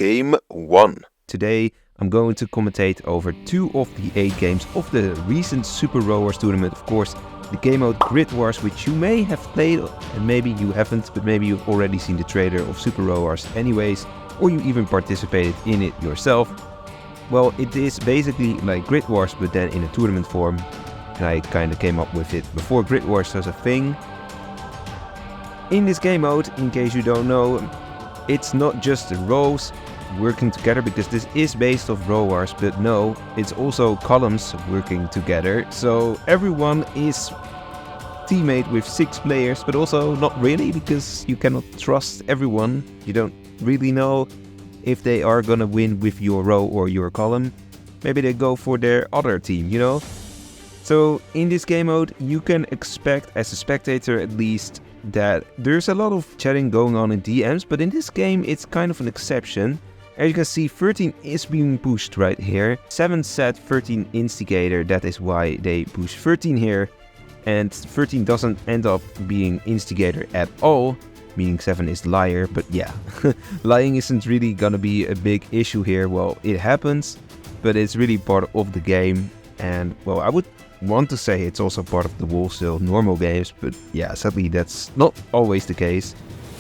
Game 1. Today I'm going to commentate over 2 of the 8 games of the recent Super Rowers tournament. Of course, the game mode Grid Wars, which you may have played and maybe you haven't, but maybe you've already seen the trailer of Super Rowers anyways, or you even participated in it yourself. Well, it is basically like Grid Wars, but then in a tournament form. And I kind of came up with it before Grid Wars was a thing. In this game mode, in case you don't know, it's not just the rows working together, because this is based off rowers, but no, it's also columns working together. So everyone is teammate with 6 players, but also not really, because you cannot trust everyone. You don't really know if they are gonna win with your row or your column. Maybe they go for their other team, you know? So in this game mode, you can expect, as a spectator at least, that there's a lot of chatting going on in DMs, but in this game it's kind of an exception. As you can see, 13 is being pushed right here. 7 said 13 instigator, that is why they push 13 here. And 13 doesn't end up being instigator at all, meaning 7 is liar, but yeah. Lying isn't really gonna be a big issue here. Well, it happens, but it's really part of the game. And well, I would want to say it's also part of the Wolvesville normal games, but yeah, sadly that's not always the case.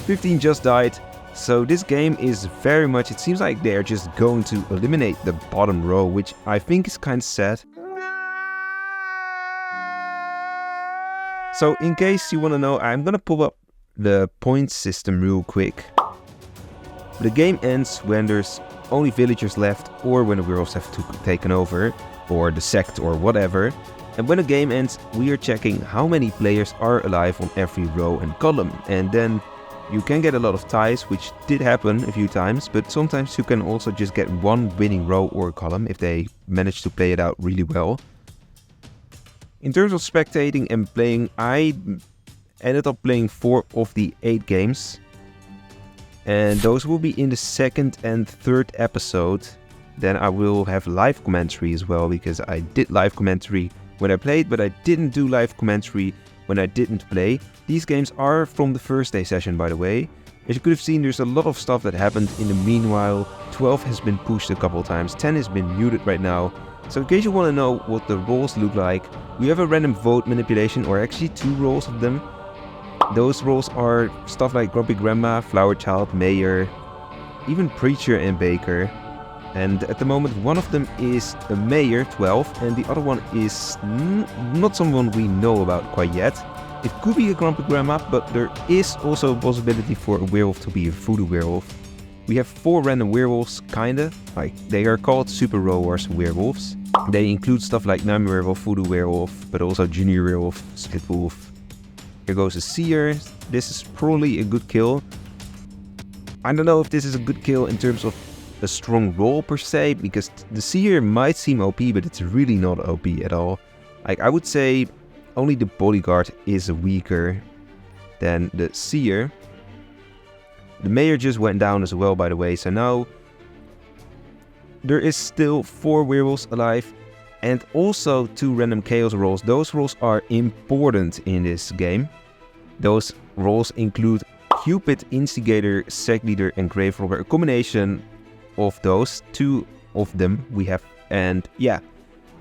15 just died, so this game is very much, it seems like they're just going to eliminate the bottom row, which I think is kind of sad. So in case you want to know, I'm gonna pull up the point system real quick. The game ends when there's only villagers left, or when the werewolves have taken over, or the sect or whatever. And when the game ends, we are checking how many players are alive on every row and column. And then you can get a lot of ties, which did happen a few times, but sometimes you can also just get one winning row or column if they manage to play it out really well. In terms of spectating and playing, I ended up playing 4 of the 8 games. And those will be in the 2nd and 3rd episode. Then I will have live commentary as well, because I did live commentary when I played, but I didn't do live commentary when I didn't play. These games are from the first day session, by the way. As you could have seen, there's a lot of stuff that happened in the meanwhile. 12 has been pushed a couple times, 10 has been muted right now. So in case you want to know what the roles look like, we have a random vote manipulation, or actually 2 roles of them. Those roles are stuff like Grumpy Grandma, Flower Child, Mayor, even Preacher and Baker. And at the moment, one of them is a Mayor, 12, and the other one is not someone we know about quite yet. It could be a Grumpy Grandma, but there is also a possibility for a werewolf to be a Voodoo werewolf. We have 4 random werewolves, kinda, like they are called Super Rowers werewolves. They include stuff like Nightmare Werewolf, Voodoo Werewolf, but also Junior Werewolf, Split Wolf. Here goes a Seer. This is probably a good kill. I don't know if this is a good kill in terms of a strong roll per se, because the Seer might seem OP, but it's really not OP at all. Like, I would say only the Bodyguard is weaker than the Seer. The Mayor just went down as well, by the way, so now there is still 4 werewolves alive, and also 2 random chaos rolls. Those rolls are important in this game. Those rolls include Cupid, Instigator, Sect Leader and Grave Robber, a combination of those, 2 of them we have. And yeah,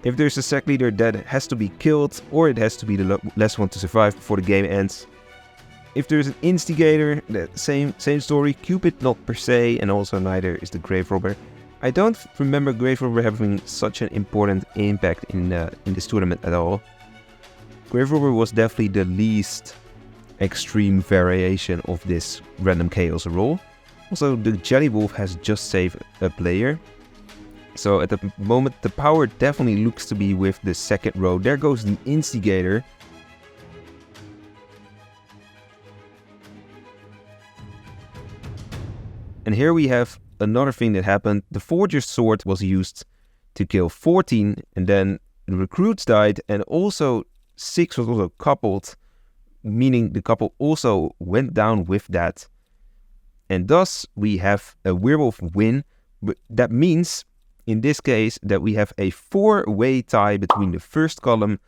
if there's a Sect Leader, that has to be killed, or it has to be the last one to survive before the game ends. If there's an Instigator, the same story. Cupid not per se, and also neither is the Grave Robber. I don't remember Grave Robber having such an important impact in this tournament at all. Grave Robber was definitely the least extreme variation of this random chaos roll. Also, the Jelly Wolf has just saved a player. So at the moment, the power definitely looks to be with the 2nd row. There goes the Instigator. And here we have another thing that happened. The Forger's Sword was used to kill 14, and then the recruits died, and also 6 was also coupled, meaning the couple also went down with that. And thus we have a werewolf win, but that means in this case that we have a 4-way tie between the 1st column,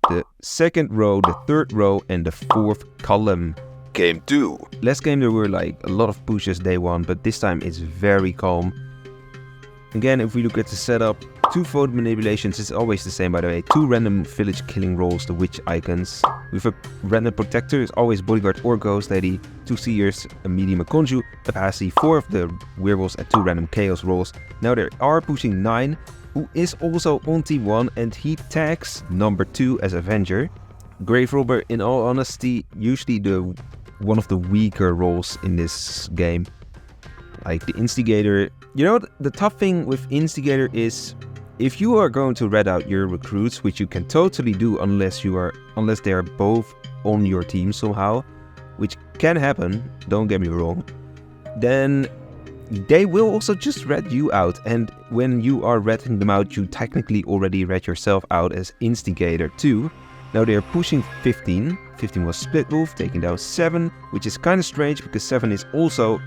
the 2nd row, the 3rd row and the 4th column. Game 2. Last game there were like a lot of pushes day 1, but this time it's very calm. Again, if we look at the setup, 2 vote manipulations is always the same by the way. 2 random village killing rolls, the witch icons. With a random protector, it's always bodyguard or ghost lady. 2 seers, a medium, a conju, a passy, 4 of the werewolves and 2 random chaos rolls. Now they are pushing 9, who is also on team 1 and he tags number 2 as Avenger. Grave Robber, in all honesty, usually one of the weaker roles in this game. Like the Instigator. You know, the tough thing with Instigator is if you are going to red out your recruits, which you can totally do unless they are both on your team somehow, which can happen, don't get me wrong, then they will also just red you out. And when you are redding them out, you technically already red yourself out as Instigator too. Now they are pushing 15. 15 was split wolf, taking down 7, which is kind of strange because 7 is also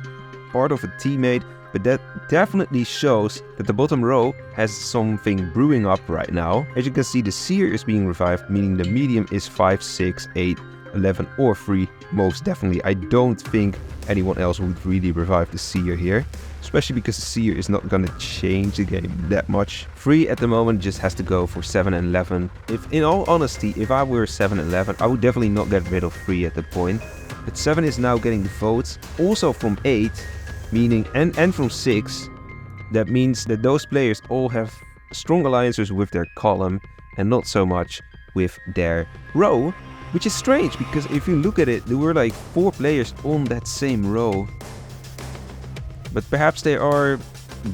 part of a teammate. But that definitely shows that the bottom row has something brewing up right now. As you can see, the seer is being revived, meaning the medium is 5, 6, 8, 11 or 3. Most definitely. I don't think anyone else would really revive the seer here. Especially because the seer is not gonna change the game that much. 3 at the moment just has to go for 7 and 11. In all honesty, if I were 7 and 11, I would definitely not get rid of 3 at the point. But 7 is now getting the votes. Also from 8. Meaning, and from 6, that means that those players all have strong alliances with their column and not so much with their row, which is strange because if you look at it, there were like 4 players on that same row. But perhaps they are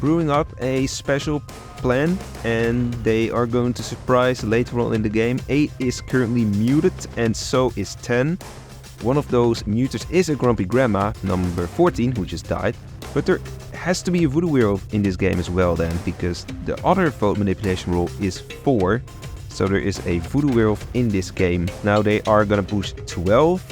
brewing up a special plan and they are going to surprise later on in the game. 8 is currently muted and so is 10. One of those muters is a grumpy grandma, number 14, who just died. But there has to be a voodoo werewolf in this game as well then, because the other vote manipulation roll is 4. So there is a voodoo werewolf in this game. Now they are gonna push 12.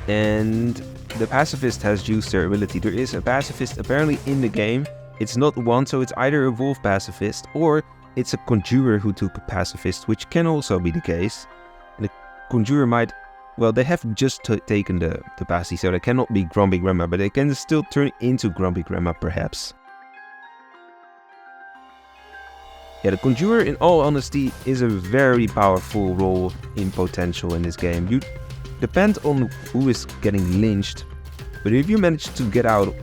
And the pacifist has used their ability. There is a pacifist apparently in the game. It's not one, so it's either a wolf pacifist or it's a conjurer who took a pacifist, which can also be the case. And the conjurer might... Well, they have just taken the passy, so they cannot be Grumpy Grandma, but they can still turn into Grumpy Grandma, perhaps. Yeah, the Conjurer, in all honesty, is a very powerful role in potential in this game. You depend on who is getting lynched, but if you manage to get out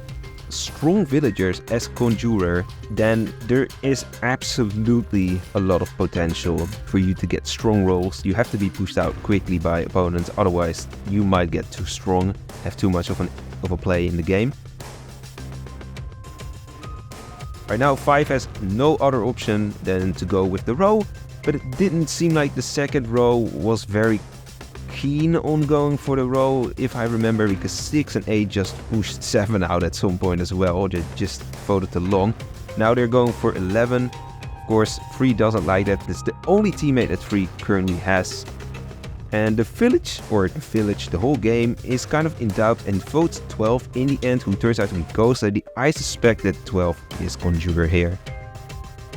strong villagers as Conjurer, then there is absolutely a lot of potential for you to get strong rolls. You have to be pushed out quickly by opponents, otherwise you might get too strong, have too much of a play in the game. Right now 5 has no other option than to go with the row, but it didn't seem like the second row was very keen on going for the row, if I remember, because 6 and 8 just pushed 7 out at some point as well, or they just voted along. Now they're going for 11. Of course, 3 doesn't like that. It's the only teammate that 3 currently has. And the village, the whole game, is kind of in doubt and votes 12 in the end, who turns out to be Ghost Lady. I suspect that 12 is Conjurer here.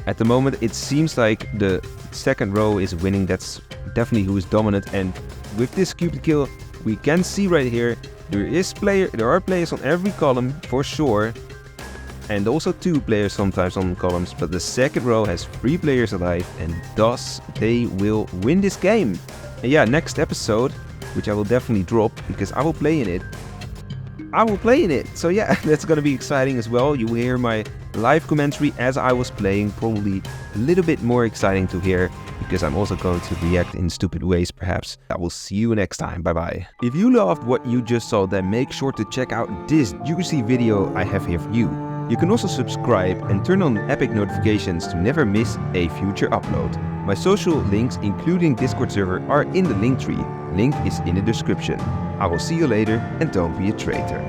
At the moment, it seems like the second row is winning. That's definitely who is dominant, and with this Cupid kill, we can see right here, there are players on every column for sure, and also 2 players sometimes on columns, but the second row has 3 players alive, and thus they will win this game. And yeah, next episode, which I will definitely drop because I will play in it. So yeah, that's gonna be exciting as well. You will hear my live commentary as I was playing, probably a little bit more exciting to hear, because I'm also going to react in stupid ways perhaps. I will see you next time, bye bye. If you loved what you just saw, then make sure to check out this juicy video I have here for you. You can also subscribe and turn on epic notifications to never miss a future upload. My social links, including Discord server, are in the link tree. Link is in the description. I will see you later, and don't be a traitor.